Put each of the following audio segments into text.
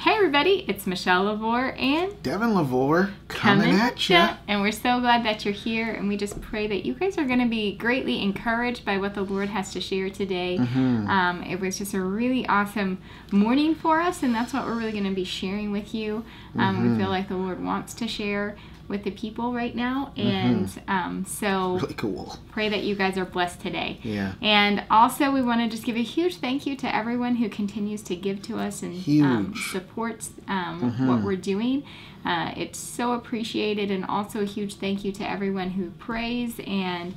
Hey everybody, it's Michelle LaVore and Devin LaVore coming at ya. And we're so glad that you're here, and we just pray that you guys are going to be greatly encouraged by what the Lord has to share today. It was just a really awesome morning for us, and that's what we're really going to be sharing with you. We feel like the Lord wants to share with the people right now, and so really cool. Pray that you guys are blessed today. Yeah. And also we want to just give a huge thank you to everyone who continues to give to us and supports what we're doing. It's so appreciated, and also a huge thank you to everyone who prays and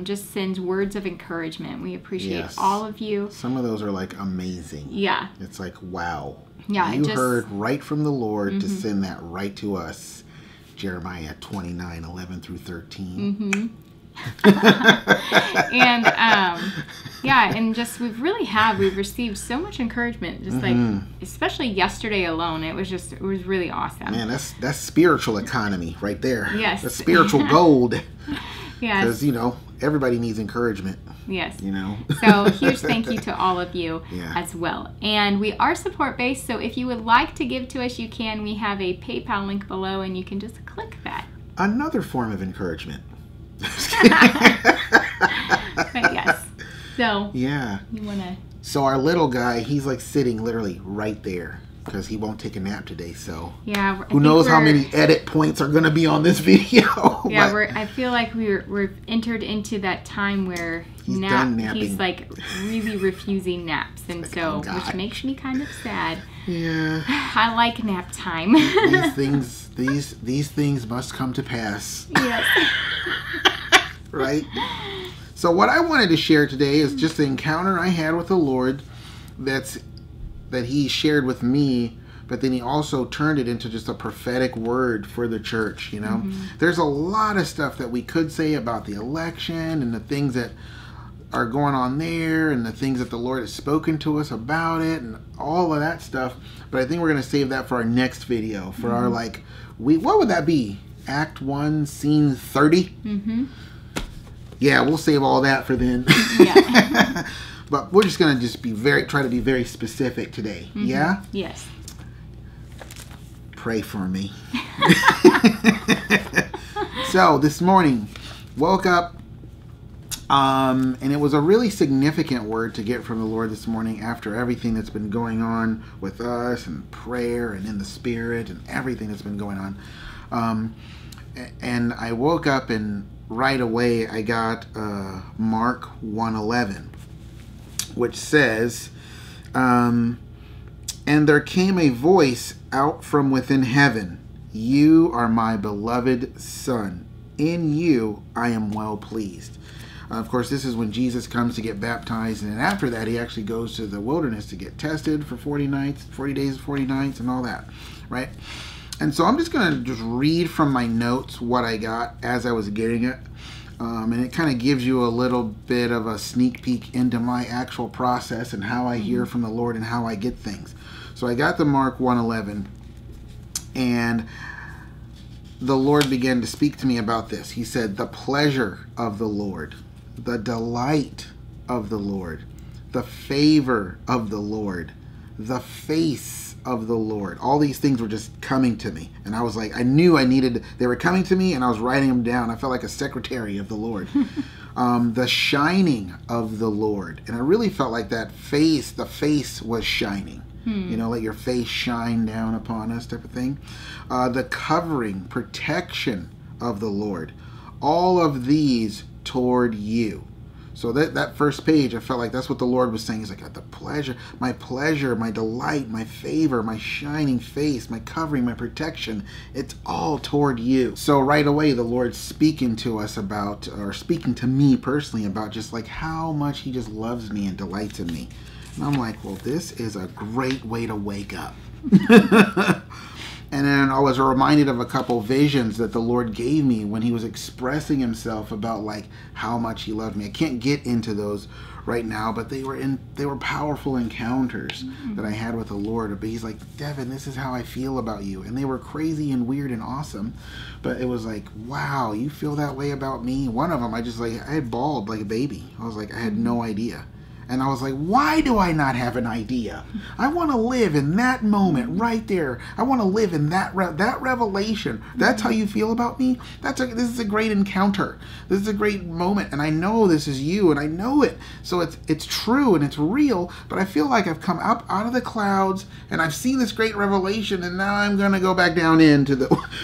just sends words of encouragement. We appreciate all of you. Some of those are like amazing. Yeah. It's like, wow. Yeah. You heard right from the Lord to send that right to us. Jeremiah 29:11 through 13. And and just we've received so much encouragement, just like especially yesterday alone. It was really awesome. Man, that's spiritual economy right there. Yes. That's spiritual gold. Yes. Because everybody needs encouragement. Yes. So huge thank you to all of you as well. And we are support based, so if you would like to give to us, you can. We have a PayPal link below, and you can just click that. Another form of encouragement. But yes. So you wanna. So our little guy, he's like sitting literally right there, because he won't take a nap today, so who knows how many edit points are going to be on this video. I feel like we're entered into that time where he's like really refusing naps, and which makes me kind of sad. Yeah, I like nap time. these things must come to pass. Yes. Right? So what I wanted to share today is just the encounter I had with the Lord that he shared with me, but then he also turned it into just a prophetic word for the church. There's a lot of stuff that we could say about the election and the things that are going on there and the things that the Lord has spoken to us about it and all of that stuff, but I think we're going to save that for our next video, for our what would that be? Act 1, Scene 30? Yeah, we'll save all that for then. Yeah. But we're just going to try to be very specific today. Yeah? Yes. Pray for me. So this morning, woke up, and it was a really significant word to get from the Lord this morning after everything that's been going on with us and prayer and in the Spirit and everything that's been going on. And I woke up, and right away I got Mark 1:11. Which says, and there came a voice out from within heaven, "You are my beloved Son. In you I am well pleased." Of course, this is when Jesus comes to get baptized, and then after that he actually goes to the wilderness to get tested for 40 days, 40 nights, and all that, right? And so I'm just going to just read from my notes what I got as I was getting it. And it kind of gives you a little bit of a sneak peek into my actual process and how I hear from the Lord and how I get things. So I got the Mark 1:11, and the Lord began to speak to me about this. He said, "The pleasure of the Lord, the delight of the Lord, the favor of the Lord, the face of the Lord." All these things were just coming to me, and I was like, I knew they were coming to me, and I was writing them down. I felt like a secretary of the Lord. The shining of the Lord, and I really felt like the face was shining. Let your face shine down upon us, type of thing. The covering, protection of the Lord, all of these toward you. So that first page, I felt like that's what the Lord was saying. He's like, the pleasure, my delight, my favor, my shining face, my covering, my protection, it's all toward you. So right away, the Lord's speaking to us about, or speaking to me personally about just like how much he just loves me and delights in me. And I'm like, well, this is a great way to wake up. And then I was reminded of a couple visions that the Lord gave me when he was expressing himself about like how much he loved me. I can't get into those right now, but they were powerful encounters that I had with the Lord. But he's like, "Devin, this is how I feel about you." And they were crazy and weird and awesome. But it was like, wow, you feel that way about me? One of them, I had bawled like a baby. I was like, I had no idea. And I was like, why do I not have an idea? I want to live in that moment right there. I want to live in that revelation. That's how you feel about me? This is a great encounter. This is a great moment. And I know this is you, and I know it. So it's true and it's real, but I feel like I've come up out of the clouds and I've seen this great revelation, and now I'm going to go back down into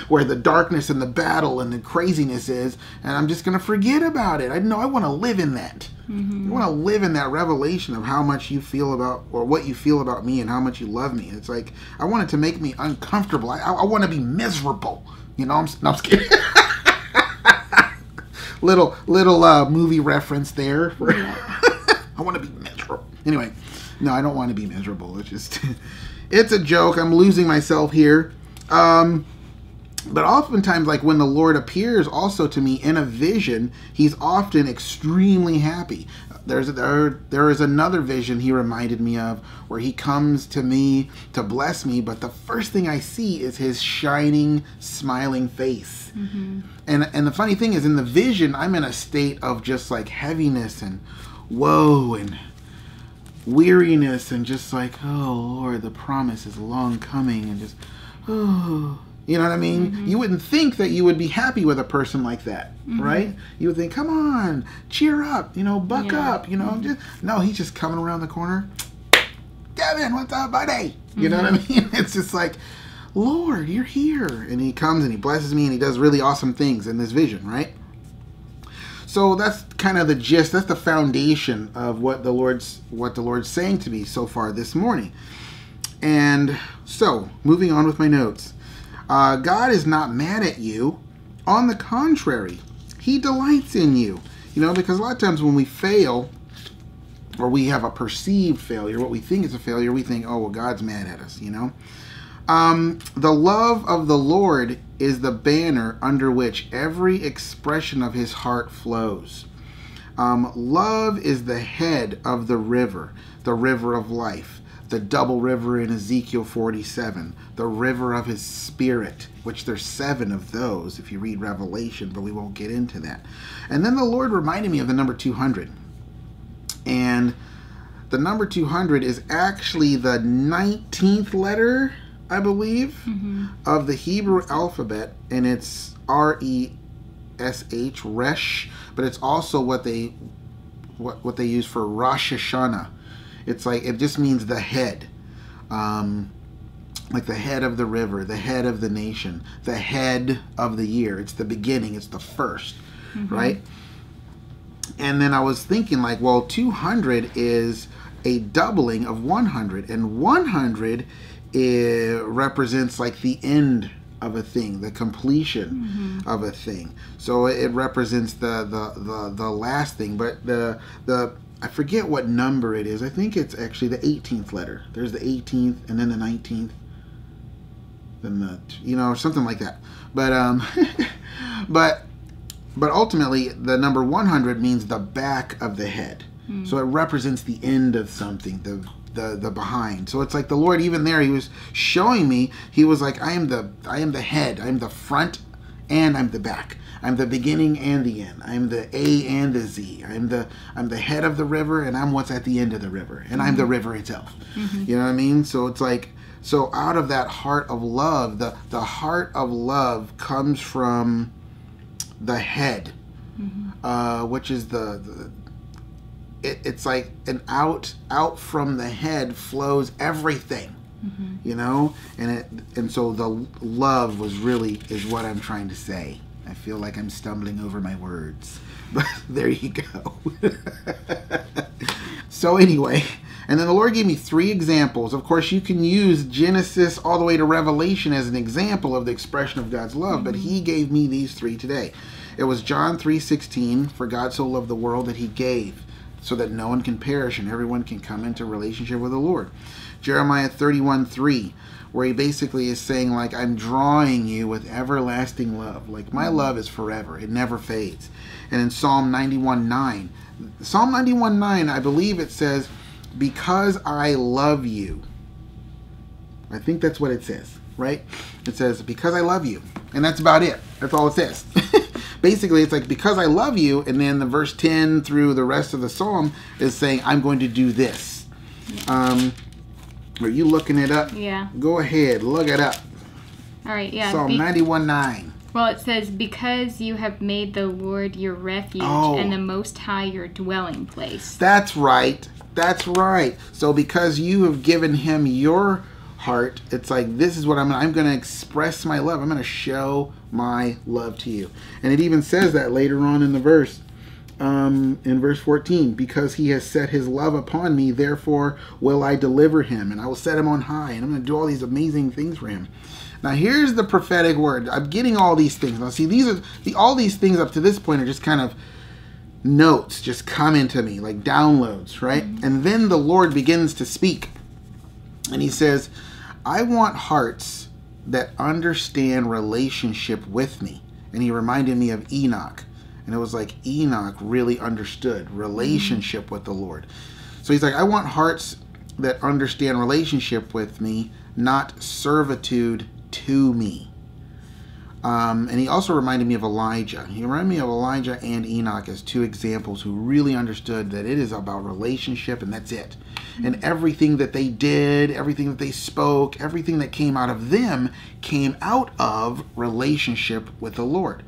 where the darkness and the battle and the craziness is, and I'm just going to forget about it. I know I want to live in that. I want to live in that revelation of how much you feel about, or what you feel about me, and how much you love me. It's like, I want it to make me uncomfortable. I want to be miserable. You know, I'm just kidding. little movie reference there. I want to be miserable. Anyway, no, I don't want to be miserable. It's just, it's a joke. I'm losing myself here. But oftentimes, like when the Lord appears also to me in a vision, he's often extremely happy. There is another vision he reminded me of where he comes to me to bless me, but the first thing I see is his shining, smiling face. And the funny thing is, in the vision, I'm in a state of just like heaviness and woe and weariness, and just like, oh Lord, the promise is long coming, and just, oh. You know what I mean? You wouldn't think that you would be happy with a person like that, right? You would think, come on, cheer up, buck up, No, he's just coming around the corner. Devin, what's up, buddy? You know what I mean? It's just like, Lord, you're here. And he comes and he blesses me and he does really awesome things in this vision, right? So that's kind of the gist. That's the foundation of what the Lord's saying to me so far this morning. And so, moving on with my notes. God is not mad at you. On the contrary, he delights in you. Because a lot of times when we fail, or we have a perceived failure, what we think is a failure, we think, oh, well, God's mad at us, The love of the Lord is the banner under which every expression of his heart flows. Love is the head of the river of life. The double river in Ezekiel 47, the river of his spirit, which there's 7 of those if you read Revelation, but we won't get into that. And then the Lord reminded me of the number 200. And the number 200 is actually the 19th letter, I believe, of the Hebrew alphabet, and it's R-E-S-H, Resh, but it's also what they use for Rosh Hashanah. It's like, it just means the head. Like the head of the river, the head of the nation, the head of the year. It's the beginning, it's the first, right? And then I was thinking like, well, 200 is a doubling of 100. And 100 represents like the end of a thing, the completion of a thing. So it represents the last thing. But I forget what number it is. I think it's actually the 18th letter. There's the 18th and then the 19th. Then something like that. But but ultimately the number 100 means the back of the head. So it represents the end of something, the behind. So it's like the Lord, even there, he was showing me, he was like, I am the head, I'm the front, and I'm the back. I'm the beginning and the end. I'm the A and the Z. I'm the head of the river, and I'm what's at the end of the river. And I'm the river itself. You know what I mean? So it's like, so out of that heart of love, the heart of love comes from the head, which is it's like an out from the head flows everything. And so the love is what I'm trying to say. I feel like I'm stumbling over my words, but there you go. So anyway, and then the Lord gave me 3 examples. Of course, you can use Genesis all the way to Revelation as an example of the expression of God's love, but he gave me these 3 today. It was John 3:16, for God so loved the world that he gave, so that no one can perish and everyone can come into relationship with the Lord. Jeremiah 31:3, where he basically is saying, like, I'm drawing you with everlasting love. Like, my love is forever. It never fades. And in Psalm 91:9, I believe it says, because I love you. I think that's what it says, right? It says, because I love you. And that's about it. That's all it says. basically it's like, because I love you, and then the verse 10 through the rest of the psalm is saying, I'm going to do this. Yeah. Are you looking it up? Yeah. Go ahead, look it up. All right, yeah. Psalm 91:9. Well, it says, because you have made the Lord your refuge and the Most High your dwelling place. That's right. That's right. So because you have given him your heart, it's like, this is what I'm going to express my love. I'm going to show my love to you. And it even says that later on in the verse, in verse 14, because he has set his love upon me, therefore will I deliver him, and I will set him on high, and I'm going to do all these amazing things for him. Now here's the prophetic word. I'm getting all these things. Now see, these are all these things up to this point are just kind of notes just coming to me, like downloads, right? And then the Lord begins to speak, and he says, I want hearts that understand relationship with me. And he reminded me of Enoch, and it was like Enoch really understood relationship with the Lord. So he's like, I want hearts that understand relationship with me, not servitude to me. And he also reminded me of Elijah. He reminded me of Elijah and Enoch as two examples who really understood that it is about relationship, and that's it. And everything that they did, everything that they spoke, everything that came out of them came out of relationship with the Lord.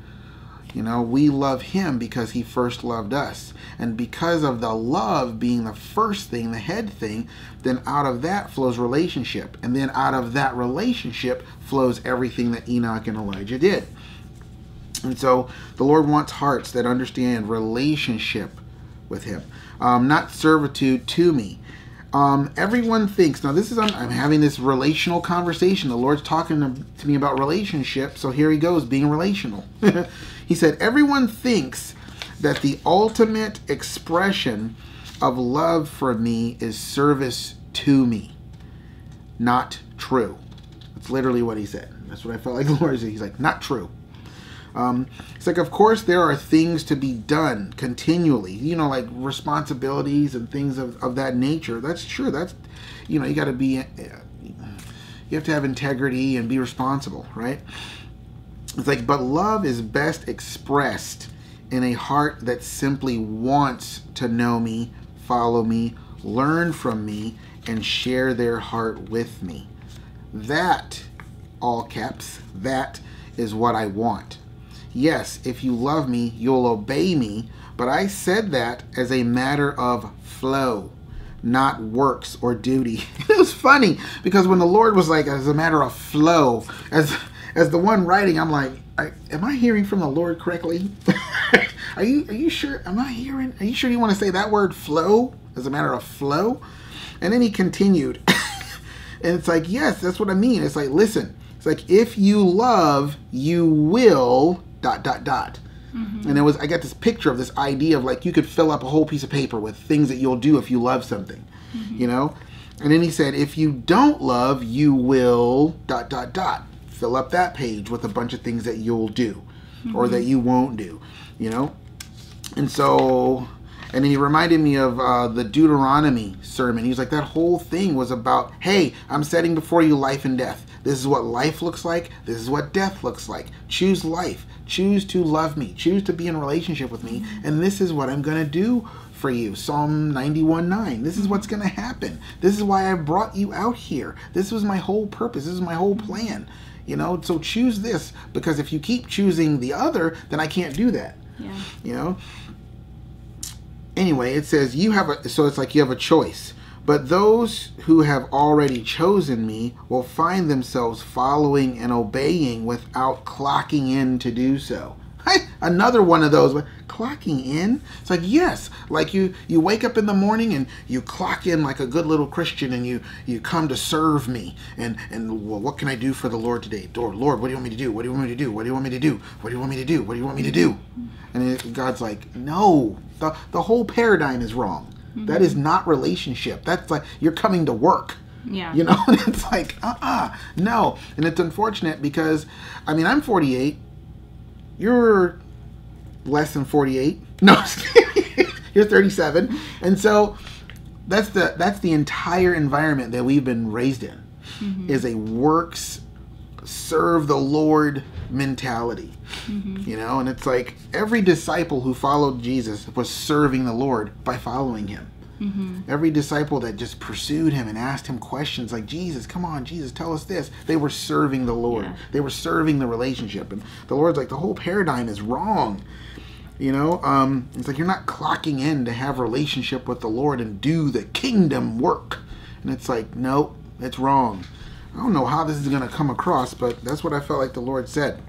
You know, we love him because he first loved us. And because of the love being the first thing, the head thing, then out of that flows relationship. And then out of that relationship flows everything that Enoch and Elijah did. And so the Lord wants hearts that understand relationship with him, not servitude to me. Everyone thinks, now this is, I'm having this relational conversation. The Lord's talking to me about relationship. So here he goes, being relational. He said, everyone thinks that the ultimate expression of love for me is service to me. Not true. That's literally what he said. That's what I felt like the Lord said. He's like, not true. It's like, of course, there are things to be done continually, you know, like responsibilities and things of that nature. That's true. That's, you know, you got to be, you have to have integrity and be responsible, right? It's like, but love is best expressed in a heart that simply wants to know me, follow me, learn from me, and share their heart with me. That, all caps, that is what I want. Yes, if you love me, you'll obey me, but I said that as a matter of flow, not works or duty. It was funny because when the Lord was like, as a matter of flow, as the one writing, I'm like, am I hearing from the Lord correctly? Are you sure? Am I hearing? Are you sure you want to say that word flow as a matter of flow? And then he continued, and it's like, yes, that's what I mean. It's like, listen, it's like, if you love, you will ... And it was, I got this picture of this idea of like, you could fill up a whole piece of paper with things that you'll do if you love something, you know? And then he said, if you don't love, you will ... Fill up that page with a bunch of things that you'll do or that you won't do, you know? And so, and then he reminded me of the Deuteronomy sermon. He was like, that whole thing was about, hey, I'm setting before you life and death. This is what life looks like. This is what death looks like. Choose life. Choose to love me. Choose to be in a relationship with me. And this is what I'm going to do for you. Psalm 91:9. This is what's going to happen. This is why I brought you out here. This was my whole purpose. This is my whole plan. You know, so choose this, because if you keep choosing the other, then I can't do that. Yeah. You know? Anyway, it says so it's like you have a choice. But those who have already chosen me will find themselves following and obeying without clocking in to do so. Another one of those, clocking in? It's like, yes, like you wake up in the morning and you clock in like a good little Christian, and you come to serve me. And well, what can I do for the Lord today? Lord, what do you want me to do? What do you want me to do? What do you want me to do? What do you want me to do? What do you want me to do? And God's like, no, the whole paradigm is wrong. That is not relationship. That's like, you're coming to work. Yeah. You know, and it's like, no. And it's unfortunate because, I mean, I'm 48. You're less than 48. No, you're 37. And so that's the entire environment that we've been raised in, is a works serve the Lord mentality. You know, and it's like every disciple who followed Jesus was serving the Lord by following him. Every disciple that just pursued him and asked him questions like, Jesus, come on, Jesus, tell us this. They were serving the Lord. Yeah. They were serving the relationship. And the Lord's like, the whole paradigm is wrong. You know, it's like you're not clocking in to have a relationship with the Lord and do the kingdom work. And it's like, no, it's wrong. I don't know how this is going to come across, but that's what I felt like the Lord said.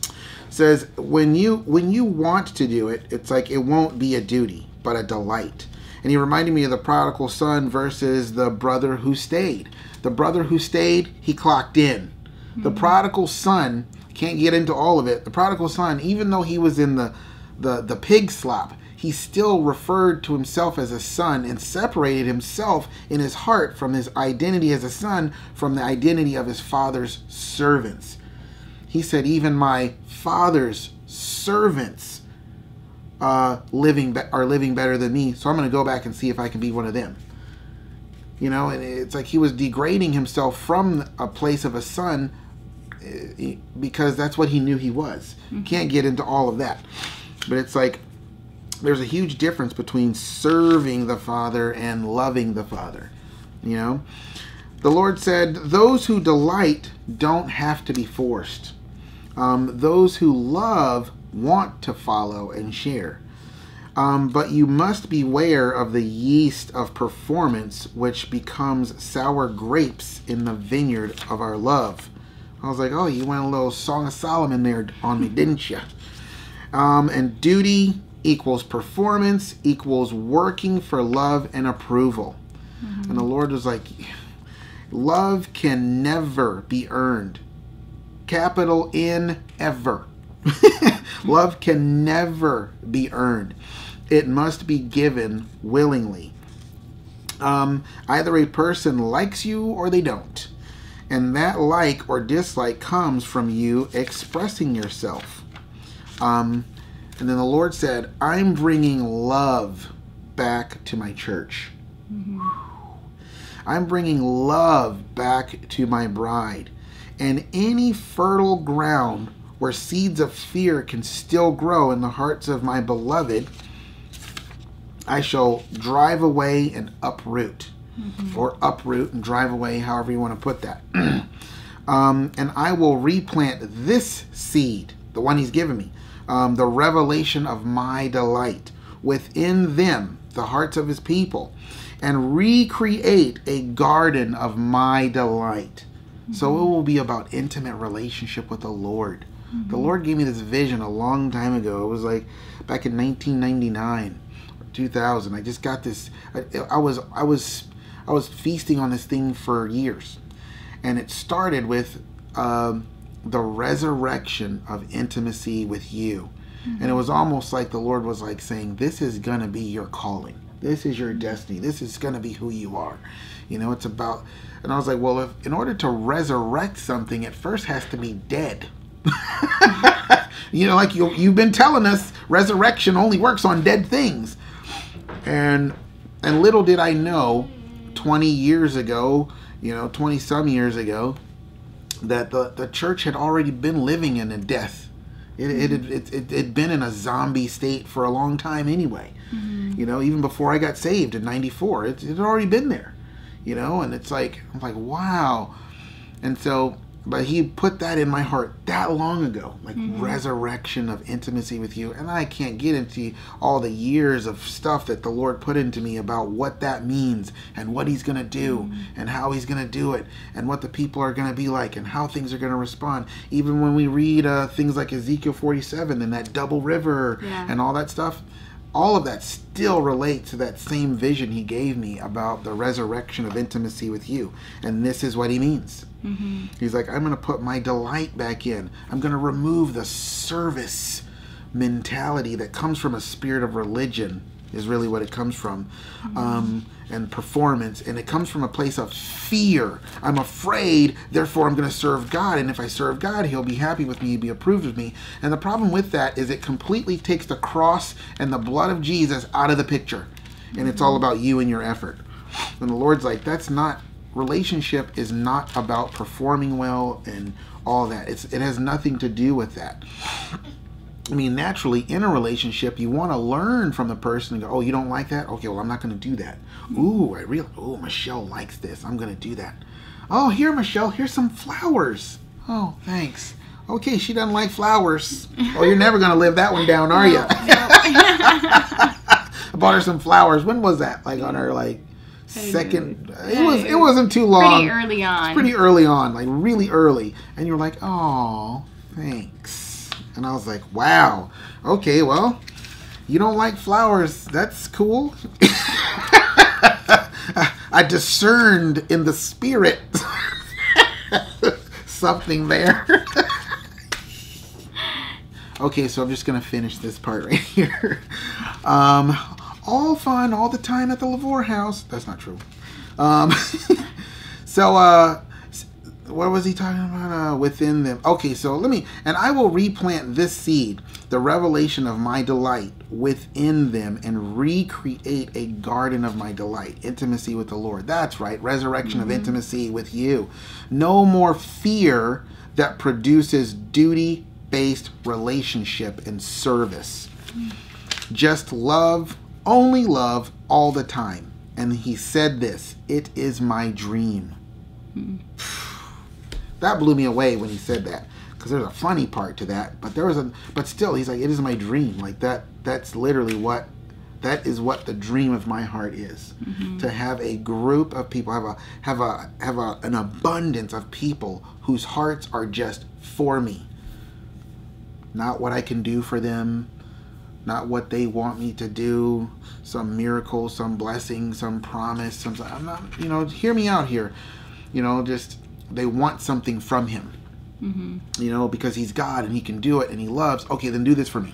It says, when you want to do it, it's like it won't be a duty, but a delight. And he reminded me of the prodigal son versus the brother who stayed. The brother who stayed, he clocked in. The prodigal son, can't get into all of it. The prodigal son, even though he was in the pig slop, he still referred to himself as a son and separated himself in his heart from his identity as a son from the identity of his father's servants. He said, even my father's servants are living better than me, so I'm going to go back and see if I can be one of them. You know, and it's like he was degrading himself from a place of a son because that's what he knew he was. Can't get into all of that. But it's like there's a huge difference between serving the Father and loving the Father. You know, the Lord said, those who delight don't have to be forced. Those who love want to follow and share. But you must beware of the yeast of performance, which becomes sour grapes in the vineyard of our love. I was like, oh, you went a little Song of Solomon there on me, didn't you? And duty equals performance equals working for love and approval. And the Lord was like, love can never be earned. Capital N, ever. Love can never be earned. It must be given willingly. Either a person likes you or they don't. And that like or dislike comes from you expressing yourself. And then the Lord said, I'm bringing love back to my church. I'm bringing love back to my bride. And any fertile ground where seeds of fear can still grow in the hearts of my beloved, I shall drive away and uproot. Or uproot and drive away, however you want to put that. And I will replant this seed, the one he's given me, the revelation of my delight within them, the hearts of his people, and recreate a garden of my delight. So it will be about intimate relationship with the Lord. The Lord gave me this vision a long time ago. It was like back in 1999 or 2000. I just got this. I was feasting on this thing for years, and it started with the resurrection of intimacy with you. And it was almost like the Lord was like saying, this is gonna be your calling. This is your destiny. This is gonna be who you are. You know, it's about. And I was like, well, if in order to resurrect something, it first has to be dead. You know, like you've been telling us, resurrection only works on dead things. And little did I know, 20 years ago, 20 some years ago, that the church had already been living in a death. It had been in a zombie state for a long time anyway. Even before I got saved in '94, it had already been there. And it's like, I'm like, wow. And so, but he put that in my heart that long ago, like resurrection of intimacy with you. And I can't get into all the years of stuff that the Lord put into me about what that means and what he's going to do and how he's going to do it and what the people are going to be like and how things are going to respond. Even when we read things like Ezekiel 47 and that double river and all that stuff, all of that still relates to that same vision he gave me about the resurrection of intimacy with you. And this is what he means. He's like, I'm going to put my delight back in. I'm going to remove the service mentality that comes from a spirit of religion, is really what it comes from, and performance. And it comes from a place of fear. I'm afraid, therefore I'm going to serve God. And if I serve God, he'll be happy with me, he'll be approved of me. And the problem with that is it completely takes the cross and the blood of Jesus out of the picture. And it's all about you and your effort. And the Lord's like, that's not relationship is not about performing well and all that. It has nothing to do with that. I mean, naturally, in a relationship, you want to learn from the person and go, oh, you don't like that? Okay, well, I'm not going to do that. Ooh, Michelle likes this. I'm going to do that. Oh, here, Michelle, here's some flowers. Oh, thanks. Okay, she doesn't like flowers. Oh, you're never going to live that one down, are you? No. I bought her some flowers. When was that? Like on her, like, second. It wasn't too long. Pretty early on. It's pretty early on, like really early. And you're like, oh, thanks. And I was like, wow. Okay, well, you don't like flowers. That's cool. I discerned in the spirit something there. Okay, so I'm just going to finish this part right here. All fun all the time at the LaVore house. That's not true. What was he talking about? Within them. Okay, so and I will replant this seed, the revelation of my delight within them, and recreate a garden of my delight, intimacy with the Lord. That's right, resurrection of intimacy with you. No more fear that produces duty-based relationship and service. Just love, only love all the time. And he said this, it is my dream. That blew me away when he said that, because there's a funny part to that, but still, he's like, it is my dream. Like that's literally that is what the dream of my heart is. To have a group of people, have an abundance of people whose hearts are just for me. Not what I can do for them, not what they want me to do, some miracle, some blessing, some promise, I'm not, hear me out here. Just they want something from him, because he's God and he can do it and he loves. Okay, then do this for me.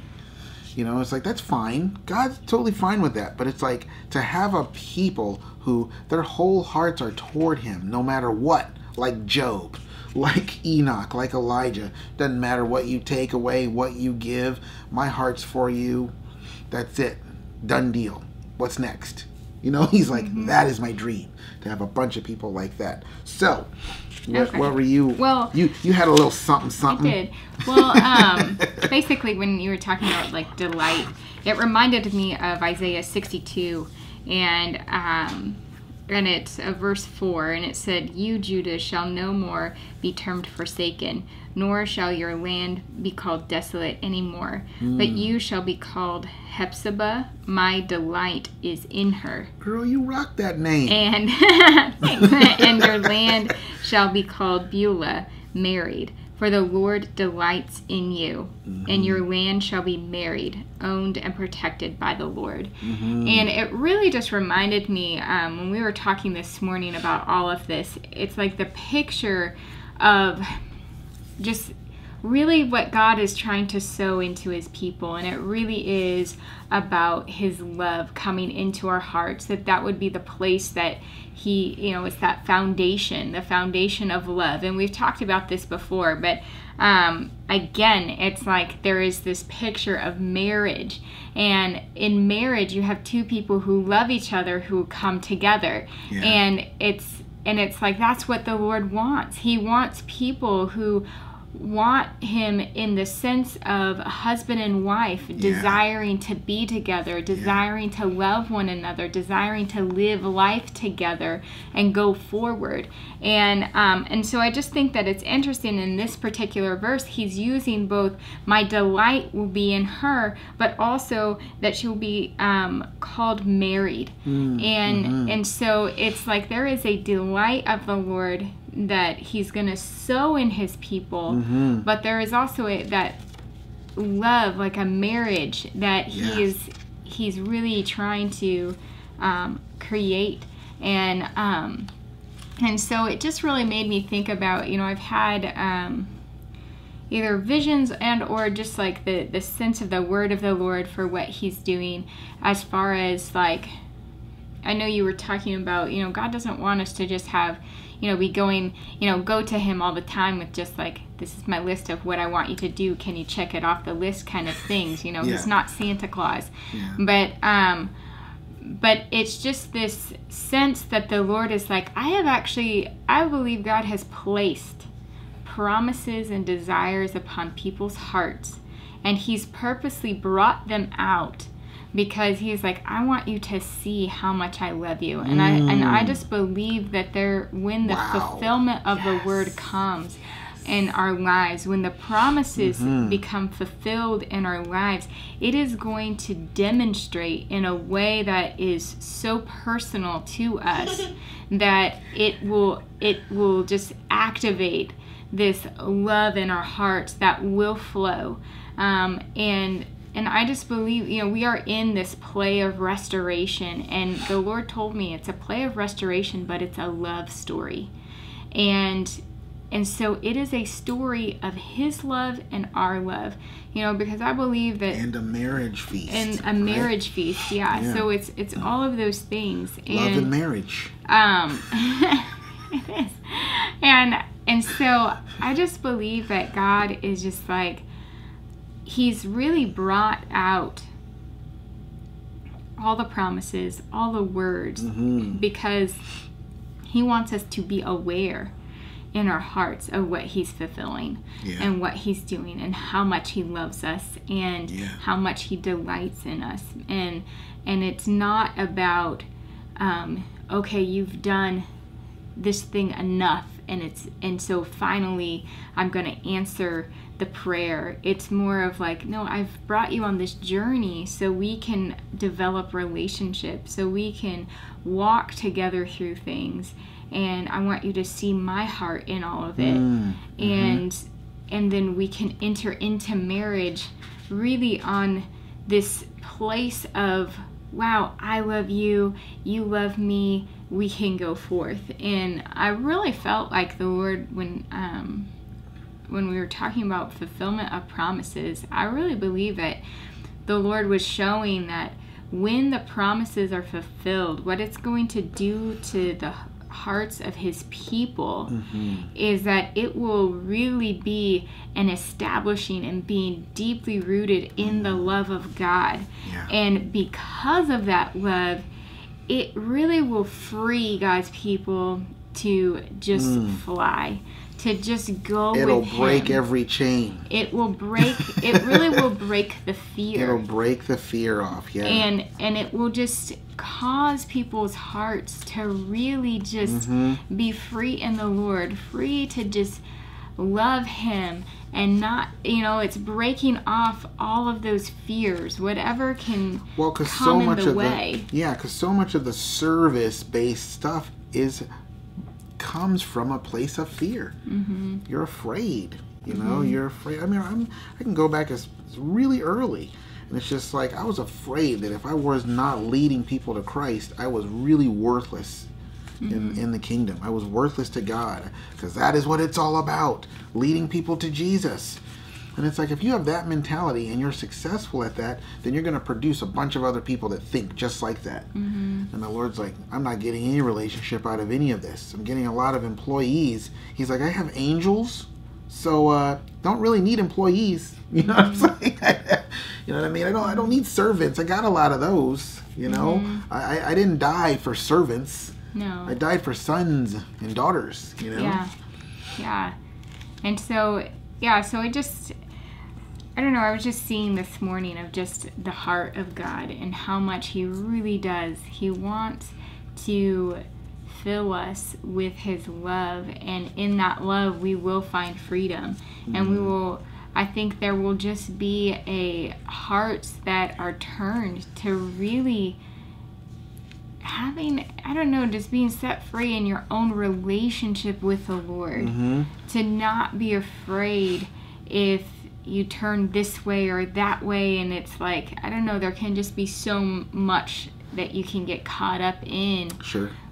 It's like, that's fine. God's totally fine with that. But it's like to have a people who their whole hearts are toward him, no matter what, like Job, like Enoch, like Elijah. Doesn't matter what you take away, what you give. My heart's for you. That's it. Done deal. What's next? He's like, that is my dream, to have a bunch of people like that. So, what were you? Well, you had a little something. I did. Well, basically, when you were talking about like delight, it reminded me of Isaiah 62, and it's verse 4, and it said, "You, Judah, shall no more be termed forsaken, nor shall your land be called desolate anymore, but you shall be called Hephzibah. My delight is in her." Girl, you rock that name. And and your land shall be called Beulah, married. For the Lord delights in you, and your land shall be married, owned and protected by the Lord. And it really just reminded me, when we were talking this morning about all of this, it's like the picture of just really what God is trying to sow into his people. And it really is about his love coming into our hearts, that would be the place that he, it's that foundation, the foundation of love. And we've talked about this before, but again, it's like there is this picture of marriage. And in marriage, you have two people who love each other, who come together. Yeah. And it's like, that's what the Lord wants. He wants people who want him in the sense of a husband and wife, desiring to be together, desiring to love one another, desiring to live life together and go forward. And so I just think that it's interesting in this particular verse, he's using both my delight will be in her, but also that she will be called married. And so it's like there is a delight of the Lord that he's going to sow in his people, but there is also that love, like a marriage, that he's really trying to create. And so it just really made me think about, I've had either visions and or just like the sense of the word of the Lord for what he's doing, as far as like, I know you were talking about, God doesn't want us to just have, be going, go to him all the time with just like, this is my list of what I want you to do. Can you check it off the list kind of things? He's not Santa Claus. But But it's just this sense that the Lord is like, I believe God has placed promises and desires upon people's hearts, and he's purposely brought them out because he's like, I want you to see how much I love you. And I just believe that when the fulfillment of the word comes in our lives, when the promises become fulfilled in our lives, it is going to demonstrate in a way that is so personal to us that it will just activate this love in our hearts that will flow. And I just believe, we are in this play of restoration, and the Lord told me it's a play of restoration, but it's a love story. And so it is a story of his love and our love, because I believe that... And a marriage feast. And a marriage feast, yeah. So it's all of those things. Love and marriage. It is. And so I just believe that God is just like, he's really brought out all the promises, all the words, because he wants us to be aware in our hearts of what he's fulfilling and what he's doing and how much he loves us and how much he delights in us. And it's not about, okay, you've done this thing enough, and so finally I'm going to answer the prayer. It's more of like, no, I've brought you on this journey so we can develop relationships, so we can walk together through things, and I want you to see my heart in all of it. And then we can enter into marriage really on this place of, wow, I love you, you love me, we can go forth. And I really felt like the Lord, when we were talking about fulfillment of promises, I really believe that the Lord was showing that when the promises are fulfilled, what it's going to do to the hearts of his people is that it will really be an establishing and being deeply rooted in the love of God. And because of that love, it really will free God's people to just fly, to just go with him. It'll break every chain. It really will break the fear. It'll break the fear off, And it will just cause people's hearts to really just be free in the Lord, free to just love him, and not, it's breaking off all of those fears, whatever can come in the way. Because so much of the service-based stuff comes from a place of fear. You're afraid, you're afraid. I mean, I can go back as really early, and it's just like I was afraid that if I was not leading people to Christ, I was really worthless in the kingdom. I was worthless to God, because that is what it's all about, leading people to Jesus. And it's like, if you have that mentality and you're successful at that, then you're going to produce a bunch of other people that think just like that. And the Lord's like, I'm not getting any relationship out of any of this. I'm getting a lot of employees. He's like, I have angels, so don't really need employees. You know what I'm saying? You know what I mean? I don't need servants. I got a lot of those. I didn't die for servants. No. I died for sons and daughters. Yeah. And so it just, I don't know, I was just seeing this morning of just the heart of God and how much he really does. He wants to fill us with his love, and in that love we will find freedom. And I think there will just be hearts that are turned to really having, I don't know, just being set free in your own relationship with the Lord. To not be afraid if you turn this way or that way, and it's like, I don't know, there can just be so much that you can get caught up in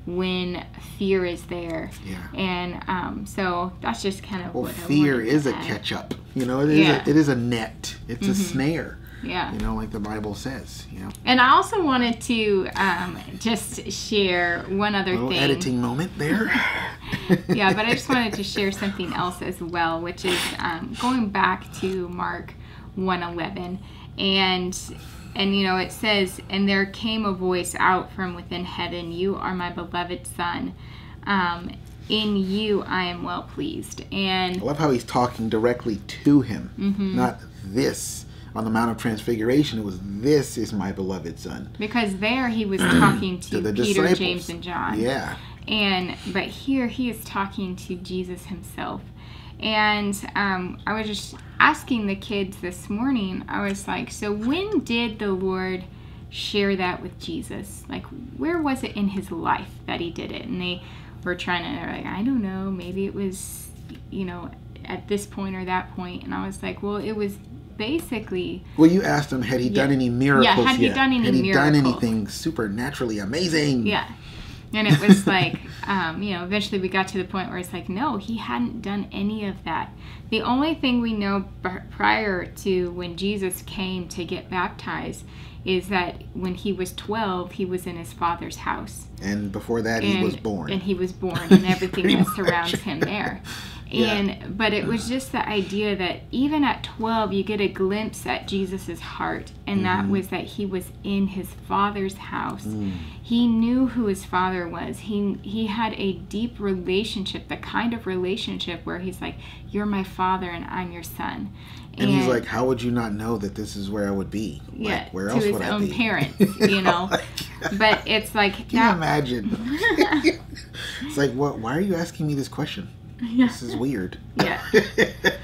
when fear is there. And so that's just kind of what fear is a catch-up. It is a net. It's a snare. Like the Bible says. And I also wanted to just share one other thing. Editing moment there. But I just wanted to share something else as well, which is going back to Mark 1:11, and And, it says, and there came a voice out from within heaven, you are my beloved son. In you I am well pleased. And I love how he's talking directly to him, not this. On the Mount of Transfiguration, it was, this is my beloved son. Because there he was talking to the Peter, disciples. James, and John. Yeah. But here he is talking to Jesus himself. And I was just asking the kids this morning, I was like, so when did the Lord share that with Jesus? Like, where was it in his life that he did it? And they were trying to, they're like, I don't know, maybe it was, at this point or that point. And I was like, well, it was basically... Well, you asked him, had he done any miracles yet? Yeah, had he done any miracles? Had he done anything supernaturally amazing? Yeah. And it was like, eventually we got to the point where it's like, no, he hadn't done any of that. The only thing we know prior to when Jesus came to get baptized is that when he was 12, he was in his father's house. And before that, he was born. And he was born, and everything that surrounds him there. Yeah. But it was just the idea that even at 12, you get a glimpse at Jesus's heart, and that was that he was in his father's house. He knew who his father was. He had a deep relationship, the kind of relationship where he's like, you're my father and I'm your son. And he's like, how would you not know that this is where I would be? Yeah, like, where else would I be? to his own parents, But it's like... Can you imagine? It's like, why are you asking me this question? Yeah. This is weird. Yeah.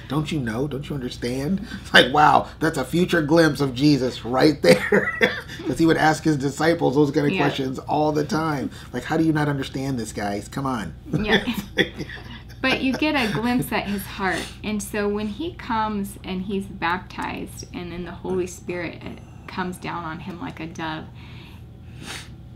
Don't you know? Don't you understand? It's like, wow, that's a future glimpse of Jesus right there. Because he would ask his disciples those kind of questions all the time. Like, how do you not understand this, guys? Come on. Yeah. But you get a glimpse at his heart. And so when he comes and he's baptized and then the Holy Spirit comes down on him like a dove,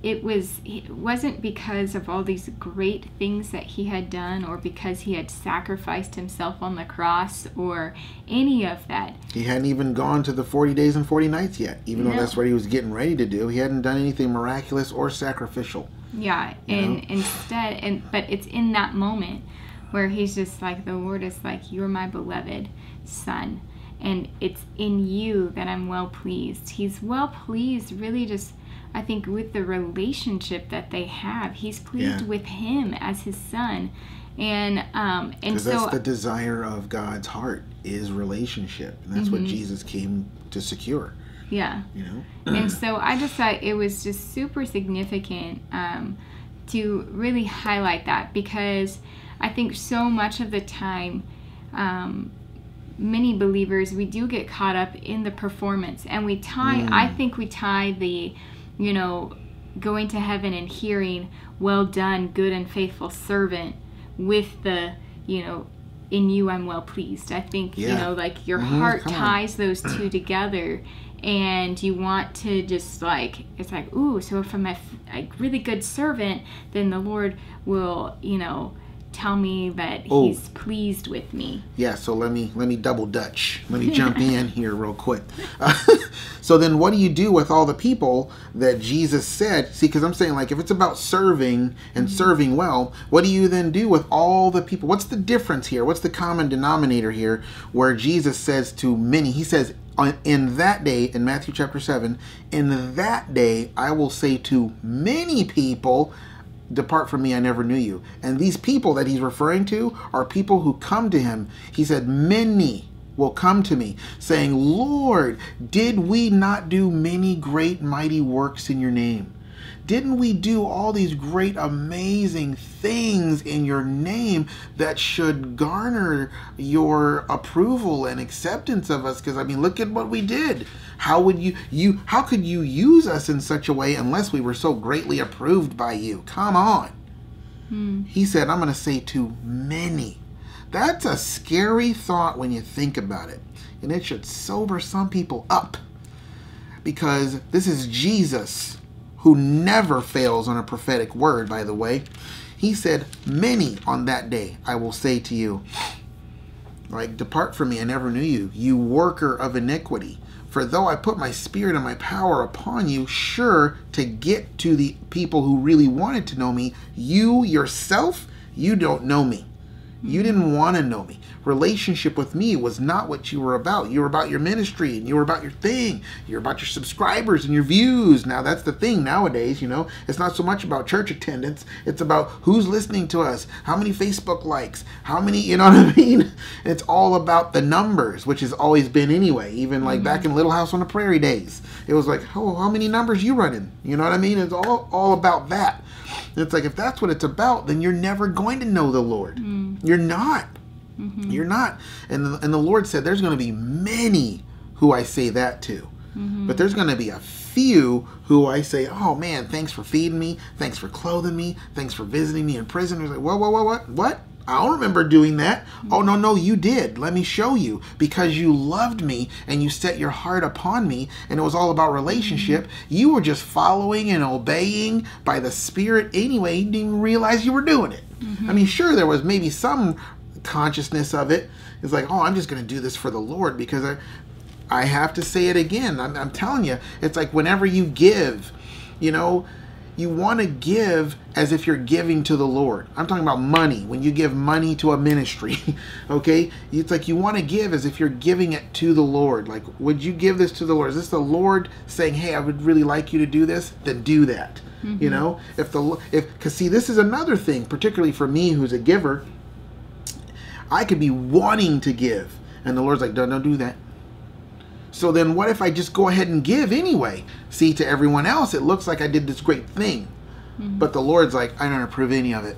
it wasn't because of all these great things that he had done or because he had sacrificed himself on the cross or any of that. He hadn't even gone to the 40 days and 40 nights yet, even though that's what he was getting ready to do. He hadn't done anything miraculous or sacrificial. Yeah, but it's in that moment where he's just like, the Lord is like, you're my beloved son, and it's in you that I'm well pleased. He's well pleased really just, I think, with the relationship that they have. He's pleased with him as his son. And so that's the desire of God's heart, is relationship. And that's what Jesus came to secure. Yeah. And so I just thought it was just super significant to really highlight that, because I think so much of the time, many believers, we do get caught up in the performance, and we tie, I think we tie the, going to heaven and hearing, well done, good and faithful servant, with the, in you I'm well pleased. I think, like your heart ties those two together, and you want to just like, it's like, ooh, so if I'm a really good servant, then the Lord will, tell me that he's pleased with me. Yeah, so let me double Dutch. Let me jump in here real quick. So then what do you do with all the people that Jesus said? See, because I'm saying, like, if it's about serving and serving well, what do you then do with all the people? What's the difference here? What's the common denominator here where Jesus says to many, he says, in that day, in Matthew chapter 7, in that day I will say to many people, depart from me, I never knew you. And these people that he's referring to are people who come to him. He said, many will come to me, saying, Lord, did we not do many great mighty works in your name? Didn't we do all these great amazing things in your name that should garner your approval and acceptance of us? Because, I mean, look at what we did. How would how could you use us in such a way unless we were so greatly approved by you? Come on. He said, I'm going to say to many. That's a scary thought when you think about it. And it should sober some people up. Because this is Jesus, who never fails on a prophetic word, by the way. He said, many on that day I will say to you, like, depart from me, I never knew you, you worker of iniquity. For though I put my spirit and my power upon you, sure to get to the people who really wanted to know me, you yourself, you don't know me. You didn't want to know me. Relationship with me was not what you were about. You were about your ministry, and you were about your thing. You're about your subscribers and your views. Now, that's the thing nowadays, It's not so much about church attendance. It's about who's listening to us, how many Facebook likes, how many, you know what I mean? It's all about the numbers, which has always been anyway. Even like back in Little House on the Prairie days. It was like, oh, how many numbers you running? You know what I mean? It's all about that. It's like, if that's what it's about, then you're never going to know the Lord. You're not. You're not. And the Lord said there's going to be many who I say that to. But there's going to be a few who I say, oh man, thanks for feeding me. Thanks for clothing me. Thanks for visiting me in prison. It's like, what? I don't remember doing that. Oh, no, you did. Let me show you. Because you loved me and you set your heart upon me and it was all about relationship. You were just following and obeying by the Spirit anyway. You didn't even realize you were doing it. I mean, sure, there was maybe some consciousness of it. It's like, oh, I'm just going to do this for the Lord because I have to say it again. I'm telling you, it's like whenever you give, you want to give as if you're giving to the Lord. I'm talking about money. When you give money to a ministry, okay? It's like you want to give as if you're giving it to the Lord. Like, would you give this to the Lord? Is this the Lord saying, hey, I would really like you to do this? Then do that. Because see, this is another thing, particularly for me who's a giver. I could be wanting to give. And the Lord's like, don't do that. So then what if I just go ahead and give anyway? See, to everyone else, it looks like I did this great thing. But the Lord's like, I don't approve any of it.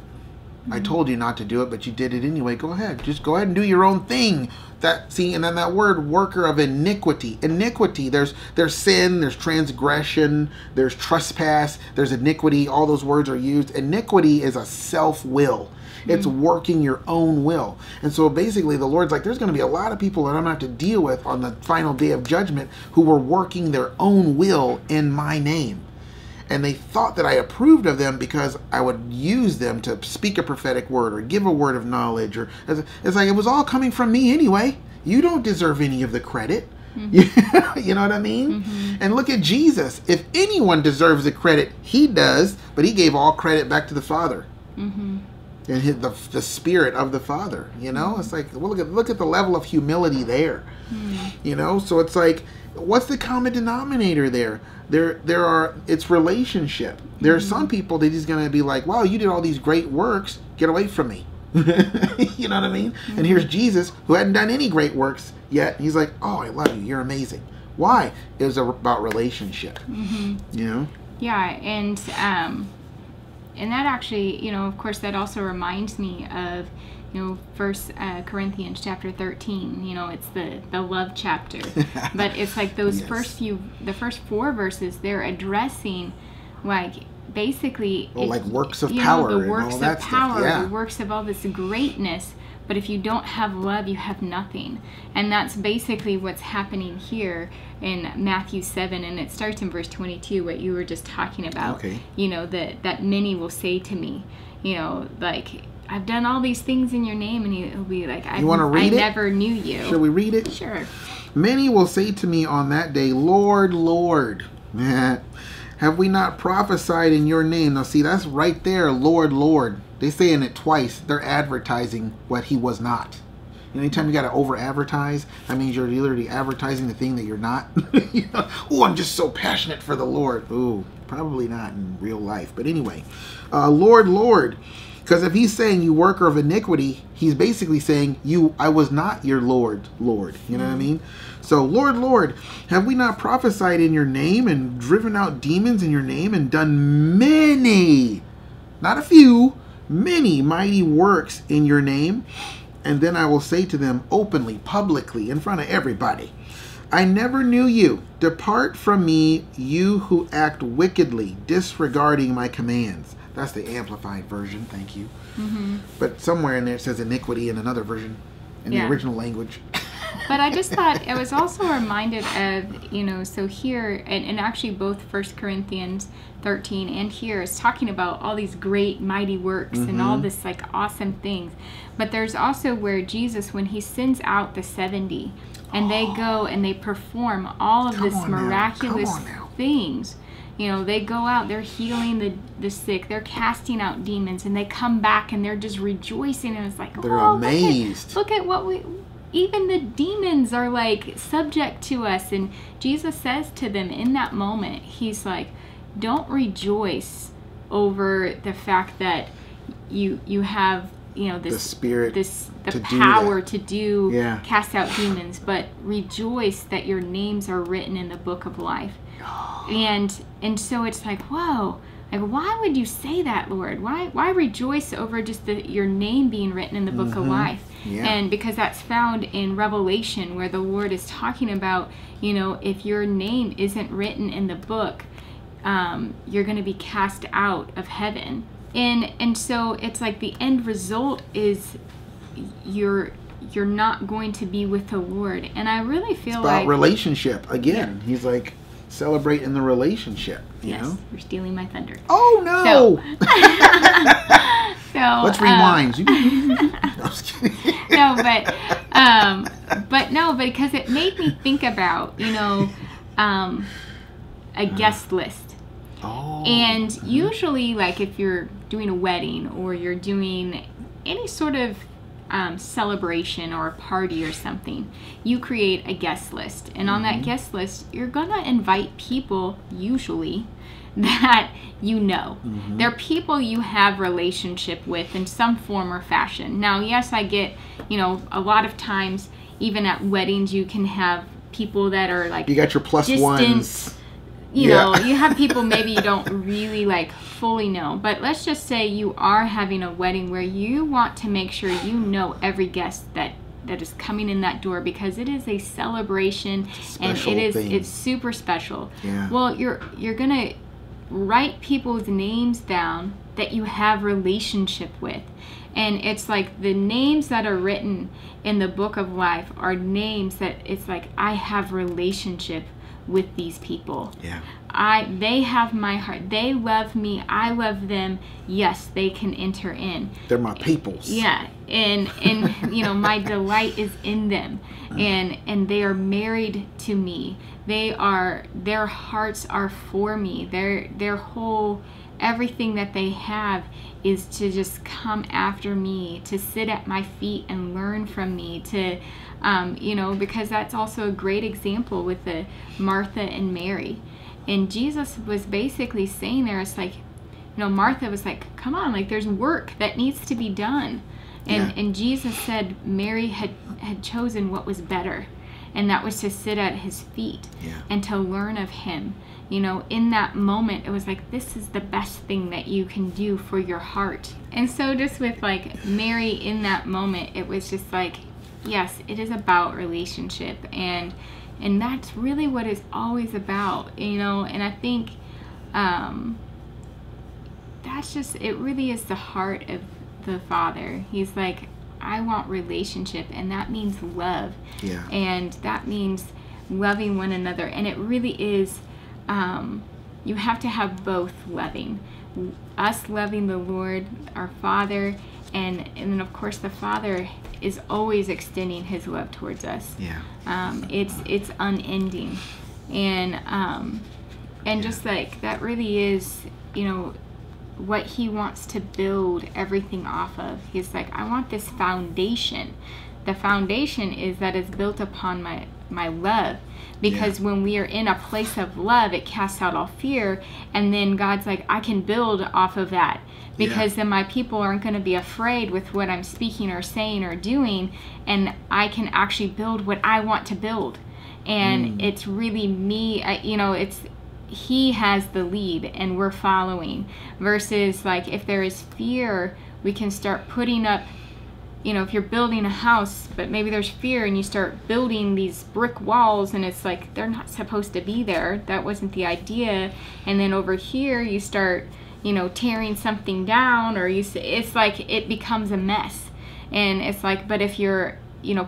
I told you not to do it, but you did it anyway. Go ahead. Just go ahead and do your own thing. And then that word, worker of iniquity. Iniquity, there's sin, there's transgression, there's trespass, there's iniquity. All those words are used. Iniquity is a self-will. It's working your own will. And so basically the Lord's like, there's going to be a lot of people that I'm going to have to deal with on the final day of judgment who were working their own will in my name. And they thought that I approved of them because I would use them to speak a prophetic word or give a word of knowledge. It's like it was all coming from me anyway. You don't deserve any of the credit. You know what I mean? And look at Jesus. If anyone deserves the credit, he does. But he gave all credit back to the Father. And the Spirit of the Father, It's like, well, look at the level of humility there, So it's like, what's the common denominator there? It's relationship. There are some people that he's going to be like, wow, you did all these great works, get away from me. You know what I mean? And here's Jesus, who hadn't done any great works yet. He's like, oh, I love you. You're amazing. Why? It was about relationship. Yeah, and that actually, of course, that also reminds me of, 1 Corinthians chapter 13. It's the love chapter. But it's like those the first 4 verses, they're addressing, like, basically... like works of power. The works and all of that power, stuff. Yeah. The works of all this greatness. But if you don't have love, you have nothing. And that's basically what's happening here in Matthew 7. And it starts in verse 22, what you were just talking about. Okay. That many will say to me, like, I've done all these things in your name. And he'll be like, I never knew you. Should we read it? Sure. Many will say to me on that day, Lord, Lord, have we not prophesied in your name? Now see, that's right there, Lord, Lord. They're saying it twice. They're advertising what he was not. Anytime you got to over-advertise, that means you're literally advertising the thing that you're not. Oh, I'm just so passionate for the Lord. Ooh, probably not in real life. But anyway, Lord, Lord. Because if he's saying you worker of iniquity, he's basically saying I was not your Lord, Lord. You know what I mean? So, Lord, Lord, have we not prophesied in your name and driven out demons in your name and done many, not a few, many mighty works in your name? And then I will say to them openly, publicly, in front of everybody, I never knew you. Depart from me, you who act wickedly, disregarding my commands. That's the amplified version, thank you. But somewhere in there it says iniquity in another version, in the original language. But I just thought, I was also reminded of, so here, and actually both 1 Corinthians 13 and here is talking about all these great, mighty works and all this, like, awesome things. But there's also where Jesus, when he sends out the 70, and they go and they perform all of this miraculous things, they go out, they're healing the sick, they're casting out demons, and they come back and they're just rejoicing, and it's like, they're amazed. Look at what even the demons are like subject to us. And Jesus says to them in that moment, he's like, don't rejoice over the fact that you have this the spirit, the power to cast out demons, but rejoice that your names are written in the book of life. And so it's like, whoa, like, why would you say that, Lord? Why rejoice over just your name being written in the book of life? And because that's found in Revelation, where the Lord is talking about, if your name isn't written in the book, you're going to be cast out of heaven. And so it's like the end result is you're not going to be with the Lord. And I really feel it's about relationship again. He's like, celebrate in the relationship. You know? You're stealing my thunder. Oh no! So let's rewind. No, I'm just kidding. But because it made me think about a guest list. Oh. And usually, like, if you're doing a wedding or you're doing any sort of celebration or a party or something, you create a guest list. And on that guest list, you're going to invite people, usually, that They're people you have relationship with in some form or fashion. Now, yes, I get, a lot of times, even at weddings, you can have people that are, like, you got your plus distant, ones. You have people maybe you don't really like fully know, but let's just say you are having a wedding where you want to make sure every guest that is coming in that door, because it is a celebration and it's super special. Yeah. Well, you're gonna write people's names down that you have relationship with. And it's like the names that are written in the book of life are names that it's like, I have relationship with these people. Yeah. They have my heart. They love me. I love them. Yes, they can enter in. They're my peoples. Yeah. And my delight is in them. And they are married to me. Their hearts are for me. Their whole everything that they have is to just come after me, to sit at my feet and learn from me, to because that's also a great example with the Martha and Mary. And Jesus was basically saying there, it's like, Martha was like, come on, like, there's work that needs to be done. And Jesus said Mary had chosen what was better, and that was to sit at his feet and to learn of him. In that moment, it was like, this is the best thing that you can do for your heart. And so just with, like, Mary in that moment, it was just like, yes, it is about relationship, and that's really what it's always about, and I think that's just, it really is the heart of the Father. He's like, I want relationship, and that means love. Yeah. And that means loving one another, and it really is, you have to have both loving. Us loving the Lord, our Father, and then of course the Father is always extending his love towards us. Yeah. It's unending. And just like that really is, what he wants to build everything off of. He's like, I want this foundation. The foundation is that it's built upon my love. Because when we are in a place of love, it casts out all fear. And then God's like, I can build off of that. Because then my people aren't going to be afraid with what I'm speaking or saying or doing. And I can actually build what I want to build. And it's really me, he has the lead and we're following. Versus, like, if there is fear, we can start putting up, if you're building a house, but maybe there's fear and you start building these brick walls, and it's like, they're not supposed to be there. That wasn't the idea. And then over here you start, tearing something down, or it's like, it becomes a mess. And it's like, but if you're,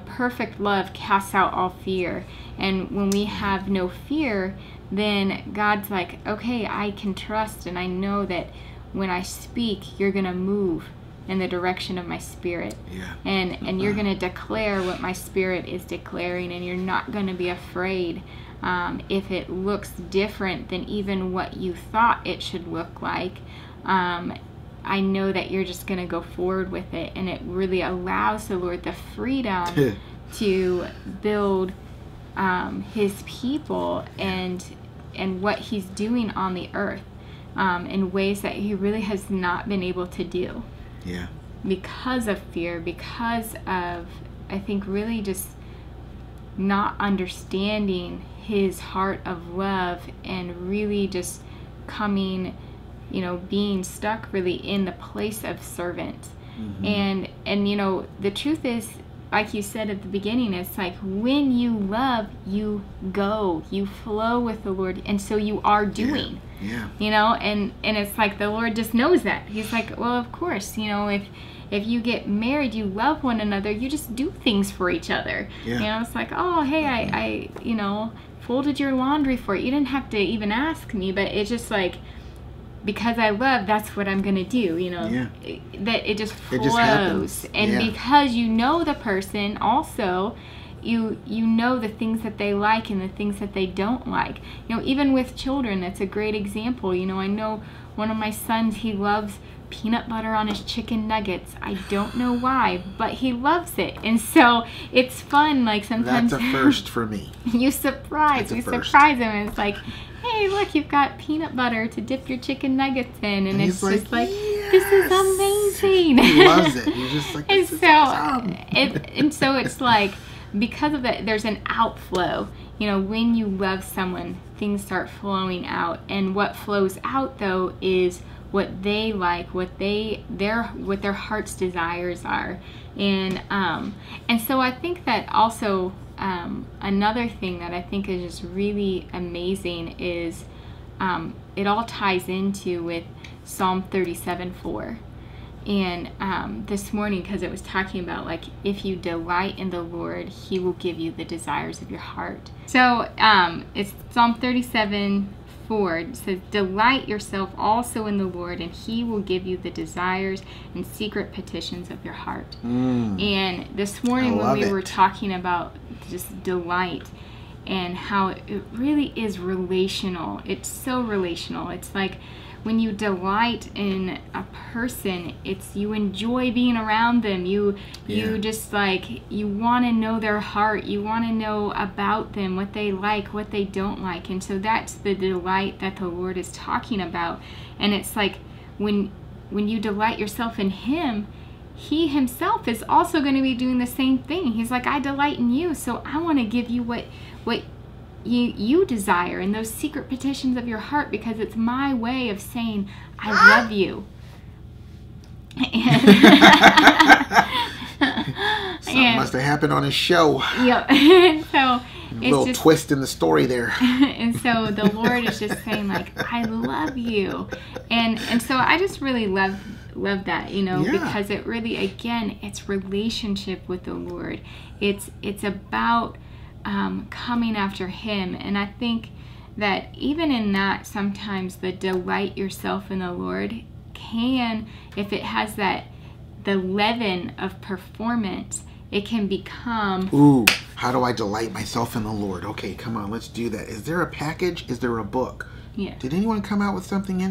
perfect love casts out all fear. And when we have no fear, then God's like, okay, I can trust, and I know that when I speak, you're going to move. in the direction of my spirit. Yeah. And you're going to declare what my spirit is declaring, and you're not going to be afraid if it looks different than even what you thought it should look like. I know that you're just going to go forward with it, and it really allows the Lord the freedom to build his people and what he's doing on the earth in ways that he really has not been able to do. Yeah. Because of fear, because of, I think, really just not understanding his heart of love, and really just coming, being stuck really in the place of servant. And the truth is, like you said at the beginning, it's like when you love, you go, you flow with the Lord, and so you are doing. Yeah. And it's like the Lord just knows that. He's like, well, of course, if you get married, you love one another, you just do things for each other. Yeah. It's like, oh, hey, I folded your laundry for you. You didn't have to even ask me, but it's just like, because I love, that's what I'm going to do, that it just flows. It just happens. And because you know the person also, you know the things that they like and the things that they don't like. Even with children, that's a great example. I know one of my sons, he loves peanut butter on his chicken nuggets. I don't know why, but he loves it. And so it's fun, like sometimes. That's a first for me. We surprise him. It's like, hey, look, you've got peanut butter to dip your chicken nuggets in. And it's just like, yes! This is amazing. He loves it. He's just like, this is awesome. And so it's like, because of that, there's an outflow. When you love someone, things start flowing out. And what flows out, though, is what they like, what their heart's desires are. And so I think that also another thing that I think is just really amazing is it all ties into with Psalm 37:4. And this morning, because it was talking about, like, if you delight in the Lord, he will give you the desires of your heart. So it's Psalm 37:4. It says, delight yourself also in the Lord, and he will give you the desires and secret petitions of your heart. And this morning when we were talking about just delight and how it really is relational, it's so relational. It's like when you delight in a person, it's you enjoy being around them. You just like, you want to know their heart. You want to know about them, what they like, what they don't like. And so that's the delight that the Lord is talking about. And it's like when you delight yourself in him, he himself is also going to be doing the same thing. He's like, I delight in you, so I want to give you what you desire and those secret petitions of your heart, because it's my way of saying I love you. Something must have happened on his show. Yep. And so a little twist in the story there. And so the Lord is just saying, like, I love you. And so I just really love that, because it really, again, it's relationship with the Lord. It's about coming after him. And I think that even in that, sometimes the delight yourself in the Lord can, if it has the leaven of performance, it can become, ooh, how do I delight myself in the Lord? Okay, come on, let's do that. Is there a package? Is there a book? Yeah. Did anyone come out with something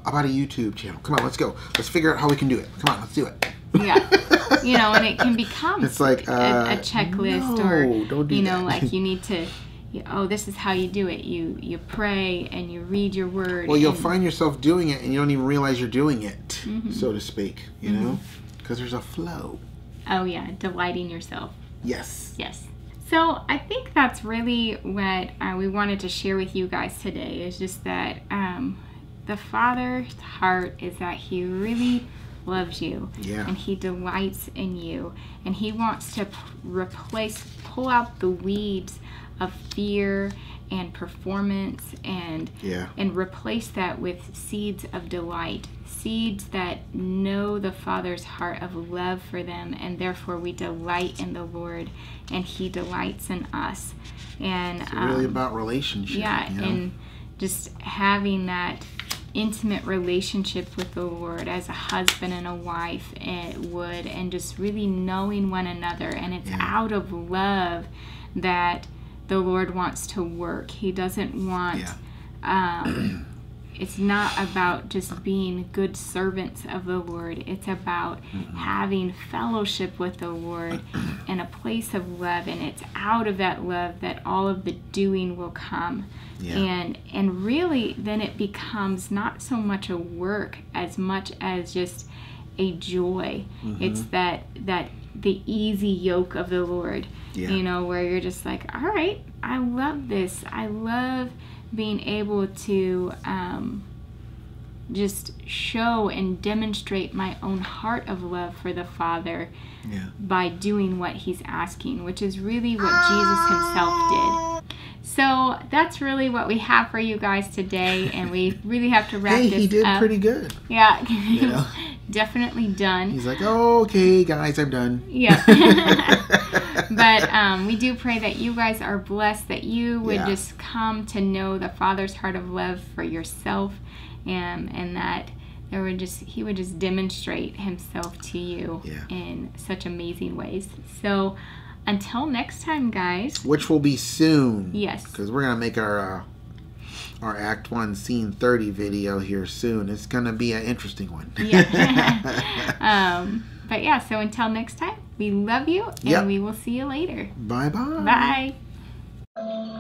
about a YouTube channel? Come on, let's go. Let's figure out how we can do it. Come on, let's do it. Yeah. And it can become, it's like a checklist, or don't do that. Like you need to, this is how you do it. You pray and you read your word. Well, you'll find yourself doing it and you don't even realize you're doing it, so to speak, because there's a flow. Oh yeah, delighting yourself. Yes. So I think that's really what we wanted to share with you guys today, is just that the Father's heart is that he really loves you, and he delights in you, and he wants to pull out the weeds of fear and performance and replace that with seeds of delight, seeds that know the Father's heart of love for them, and therefore we delight in the Lord and he delights in us. And it's really about relationship. And just having that intimate relationship with the Lord as a husband and a wife would, and just really knowing one another. And it's out of love that the Lord wants to work. He doesn't want it's not about just being good servants of the Lord. It's about having fellowship with the Lord in a place of love, and it's out of that love that all of the doing will come. And really then it becomes not so much a work as much as just a joy. It's that the easy yoke of the Lord, you know, where you're just like, all right, I love this. I love being able to just show and demonstrate my own heart of love for the Father by doing what he's asking, which is really what Jesus himself did. So that's really what we have for you guys today, and we really have to wrap this up. He did pretty good. Yeah. You know? Definitely done. He's like, oh, okay, guys, I'm done. Yeah. But we do pray that you guys are blessed, that you would just come to know the Father's heart of love for yourself, and that he would just demonstrate himself to you in such amazing ways. So until next time, guys. Which will be soon. Yes. Because we're going to make our Act 1 Scene 30 video here soon. It's going to be an interesting one. But yeah, so until next time, we love you, and we will see you later. Bye-bye. Bye.